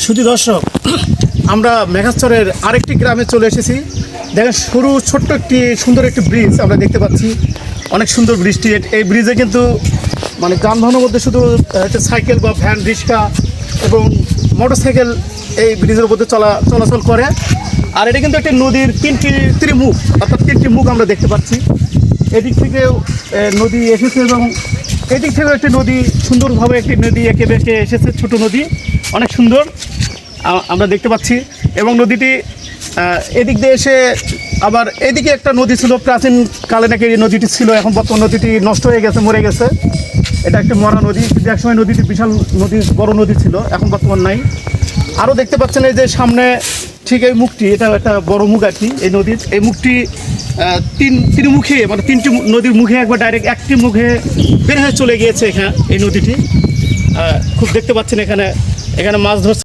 শুধু দর্শক, আমরা মেঘাচ্ছরের আরেকটি গ্রামে চলে এসেছি। দেখেন সরু ছোট্ট একটি সুন্দর একটি ব্রিজ আমরা দেখতে পাচ্ছি, অনেক সুন্দর ব্রিজটি। এই ব্রিজে কিন্তু মানে যানবাহনের মধ্যে শুধু হচ্ছে সাইকেল বা ভ্যান, রিক্সা এবং মোটরসাইকেল এই ব্রিজের মধ্যে চলাচল করে। আর এটা কিন্তু একটি নদীর তিনটি ত্রিমুখ, অর্থাৎ তিনটি মুখ আমরা দেখতে পাচ্ছি। এদিক থেকেও নদী এসেছে এবং এদিক থেকেও একটি নদী, সুন্দরভাবে একটি নদী এঁকে বেঁকে এসেছে, ছোট নদী, অনেক সুন্দর আমরা দেখতে পাচ্ছি। এবং নদীটি এদিক দিয়ে এসে আবার এদিকে একটা নদী ছিল, প্রাচীনকালে নাকি এই নদীটি ছিল, এখন বর্তমান নদীটি নষ্ট হয়ে গেছে, মরে গেছে। এটা একটি মরা নদী, কিন্তু একসময় নদীটি বিশাল নদী, বড় নদী ছিল, এখন বর্তমান নাই। আরও দেখতে পাচ্ছেন এই যে সামনে ঠিক এই মুখটি, এটা একটা বড় মুখ আর কি এই নদীর। এই মুখটি ত্রিমুখে, মানে তিনটি নদীর মুখে একবার ডাইরেক্ট একটি মুখে বের হয়ে চলে গিয়েছে এখানে এই নদীটি। খুব দেখতে পাচ্ছেন এখানে মাছ ধরছে।